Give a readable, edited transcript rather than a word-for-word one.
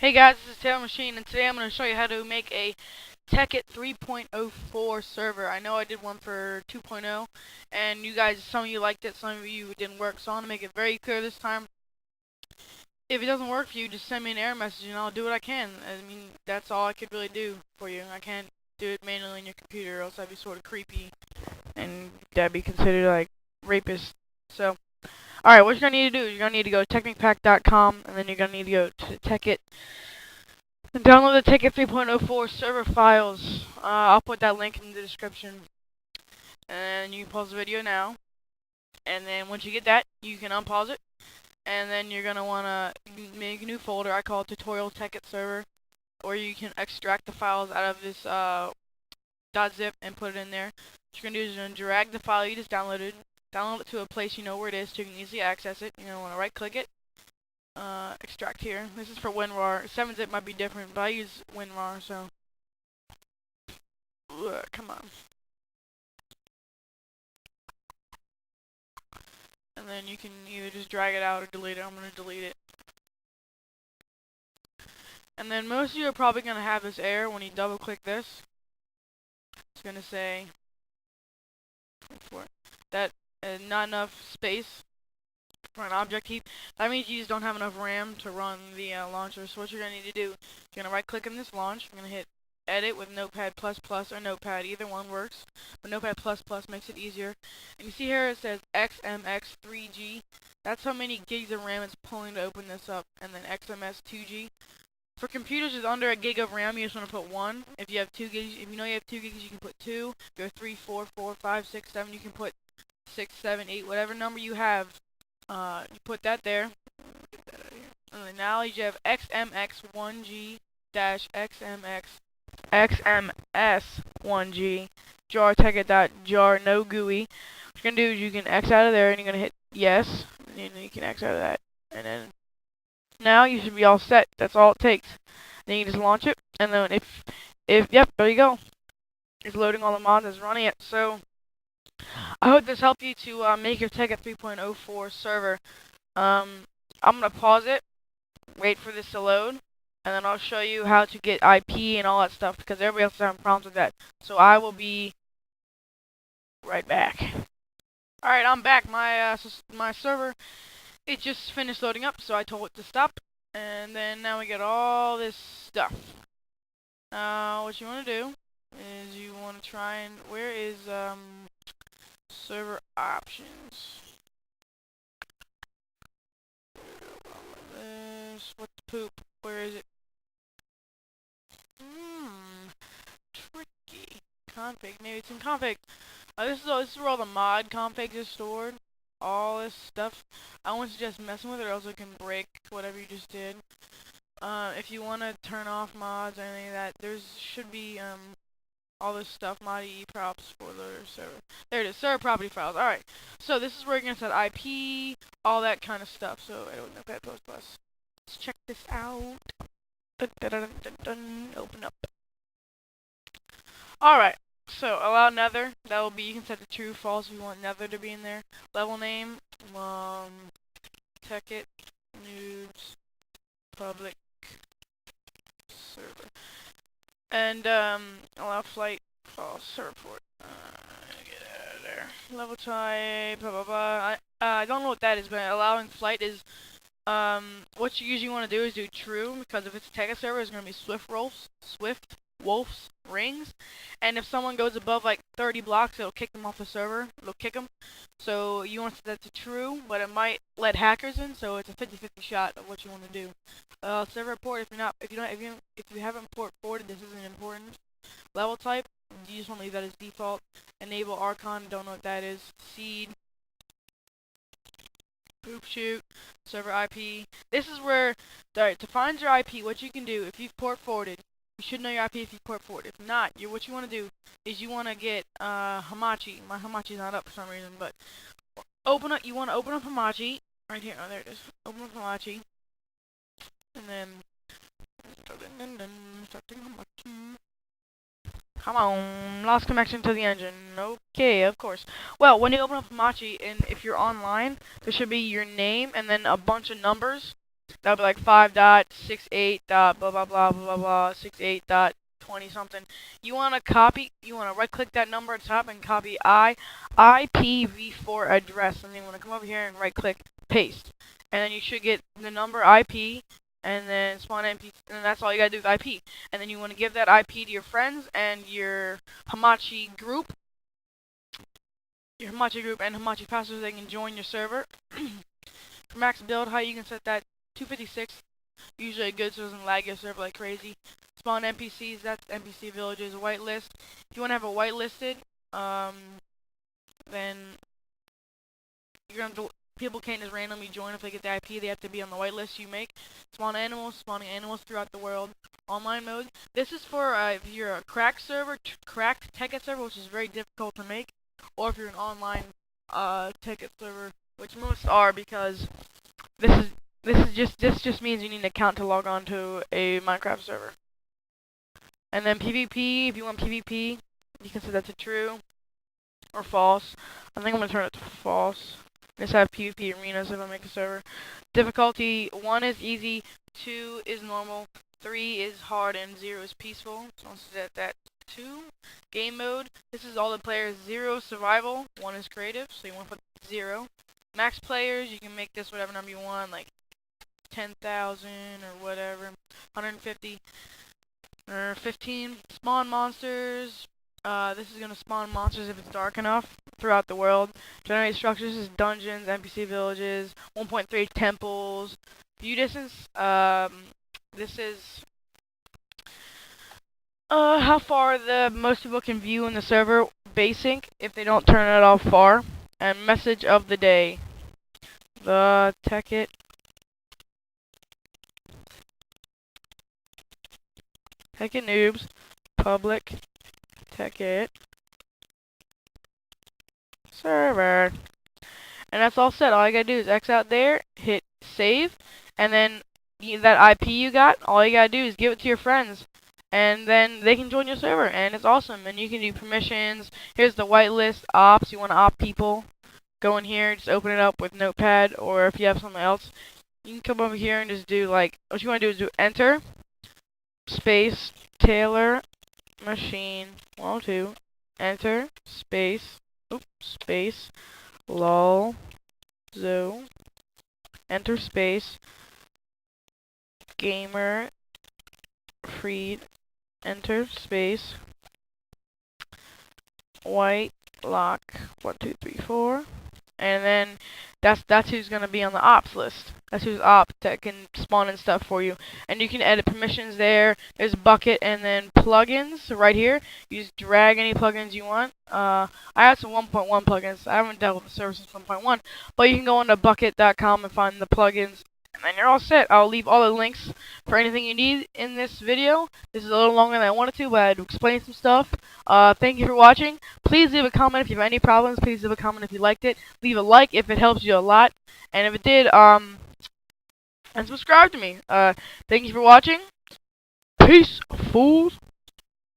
Hey guys, this is Tail Machine, and today I'm going to show you how to make a Tekkit 3.04 server. I know I did one for 2.0, and you guys, some of you liked it, some of you it didn't work, so I want to make it very clear this time. If it doesn't work for you, just send me an error message and I'll do what I can. I mean, that's all I could really do for you. I can't do it manually on your computer, or else that'd be sort of creepy, and that'd be considered like rapist. So, alright, what you're going to need to do is you're going to need to go to technicpack.com, and then you're going to need to go to Tekkit. And download the Tekkit 3.04 server files. I'll put that link in the description. And you can pause the video now. And then once you get that, you can unpause it. And then you're going to want to make a new folder. I call it Tutorial Tekkit Server. Or you can extract the files out of this .zip and put it in there. What you're going to do is you're going to drag the file you just downloaded. Download it to a place you know where it is so you can easily access it. You're going to want to right click it. Extract here. This is for WinRAR. 7-zip might be different, but I use WinRAR, so. Come on. And then you can either just drag it out or delete it. I'm going to delete it. And then most of you are probably going to have this error when you double click this. It's going to say that not enough space for an object heap. That means you just don't have enough RAM to run the launcher. So what you're going to need to do, you're going to right click in this launch. I'm going to hit edit with Notepad++ or Notepad, either one works, but Notepad++ makes it easier. And you see here it says XMX3G. That's how many gigs of RAM it's pulling to open this up. And then XMS2G. For computers with under a gig of RAM, you just want to put 1. If you have 2 gigs, if you know you have 2 gigs, you can put 2. If you have 3, 4, 4, 5, 6, 7, you can put 6, 7, 8, whatever number you have. You put that there. Get that out of here. And then now you have XMX1G-XMX XMS1G jar Tekkit.jar no GUI. What you're gonna do is you can X out of there and you're gonna hit yes, and then you can X out of that, and then now you should be all set. That's all it takes. Then you just launch it, and then yep, there you go. It's loading all the mods, it's running it. So I hope this helped you to make your Tekkit 3.04 server. I'm gonna pause it, wait for this to load. And then I'll show you how to get IP and all that stuff, because everybody else is having problems with that. So I will be right back. Alright, I'm back. My server, it just finished loading up, so I told it to stop. And then now we get all this stuff. What you want to do is you want to try and, where is server options? What the poop? Where is it? Tricky. Config. Maybe it's in config. This is where all the mod configs are stored. All this stuff. I wouldn't suggest messing with it, or else it can break whatever you just did. If you want to turn off mods or anything like that, there should be all this stuff, mod EE props for the server. There it is, server property files. Alright, so this is where you're going to set IP, all that kind of stuff. So I don't know Notepad++. Let's check this out. Open up. Alright, so allow nether. That will be, you can set it true, false if you want nether to be in there. Level name, Tekkit, nudes, public, server. And allow flight, false, server port. Get out of there. Level type, blah blah blah. I don't know what that is, but allowing flight is what you usually want to do is do true, because if it's a Tekkit server, it's going to be Swift Wolf's rings, and if someone goes above like 30 blocks, it'll kick them off the server. It'll kick them. So you want to set that to true, but it might let hackers in, so it's a 50-50 shot of what you want to do. Server port, if you haven't port forwarded, this isn't important. Level type, you just want to leave that as default. Enable Archon, don't know what that is. Seed. Poop shoot, server IP. This is where, to find your IP, what you can do, if you've port forwarded, you should know your IP if you port forward. If not, what you want to do is you want to get Hamachi. My Hamachi's not up for some reason, but you want to open up Hamachi right here. Oh, there it is. Open up Hamachi, and then starting Hamachi. Come on, lost connection to the engine. Okay, of course. Well, when you open up Hamachi, and if you're online, there should be your name and then a bunch of numbers. That would be like 5.68. Blah blah blah blah blah blah 68.20 something. You want to copy. You want to right click that number at the top and copy IPv4 address, and then you want to come over here and right click paste, and then you should get the number IP, and then spawn MP, and that's all you gotta do with IP. And then you want to give that IP to your friends and your Hamachi group. Your Hamachi group and Hamachi passwords, they can join your server. For max build height, you can set that 256. Usually good, so it doesn't lag your server like crazy. Spawn NPCs, that's NPC villages. Whitelist. If you want to have a whitelisted, then you're gonna have to, people can't just randomly join if they get the IP. They have to be on the whitelist you make. Spawn animals, spawning animals throughout the world. Online mode. This is for if you're a cracked server, cracked Tekkit server, which is very difficult to make, or if you're an online Tekkit server, which most are, because this just means you need an account to log on to a Minecraft server. And then PvP, if you want PvP, you can set that to true or false. I think I'm gonna turn it to false. Just have PvP arenas if I make a server. Difficulty 1 is easy, 2 is normal, 3 is hard, and 0 is peaceful. So I'll set that 2. Game mode. This is all the players. 0 survival, 1 is creative, so you want to put 0. Max players, you can make this whatever number you want, like 10,000 or whatever, 150 or 15. Spawn monsters. This is gonna spawn monsters if it's dark enough throughout the world. Generate structures is dungeons, NPC villages, 1.3 temples. View distance. This is how far the most people can view in the server. Basic, if they don't turn it off far. And message of the day. The Tekkit noobs, public Tekkit server. And that's all set. All you gotta do is X out there, hit save, and then that IP you got, all you gotta do is give it to your friends. And then they can join your server, and it's awesome. And you can do permissions. Here's the whitelist ops. You want to opt people. Go in here, just open it up with Notepad, or if you have something else, you can come over here and just do, like, what you want to do is do enter, space, Taylor, machine, 102, enter, space, oops, space, lol, zo, enter space, gamer, freed, enter space, white, lock, 1, 2, 3, 4. And then that's who's gonna be on the ops list. That's who's op that can spawn and stuff for you. And you can edit permissions there. There's bucket and then plugins right here. You just drag any plugins you want. I have some 1.1 plugins. I haven't dealt with the server since 1.1, but you can go on to bucket.com and find the plugins. And then you're all set. I'll leave all the links for anything you need in this video. This is a little longer than I wanted to, but I had to explain some stuff. Thank you for watching. Please leave a comment if you have any problems. Please leave a comment if you liked it. Leave a like if it helps you a lot. And if it did, and subscribe to me. Thank you for watching. Peace, fools.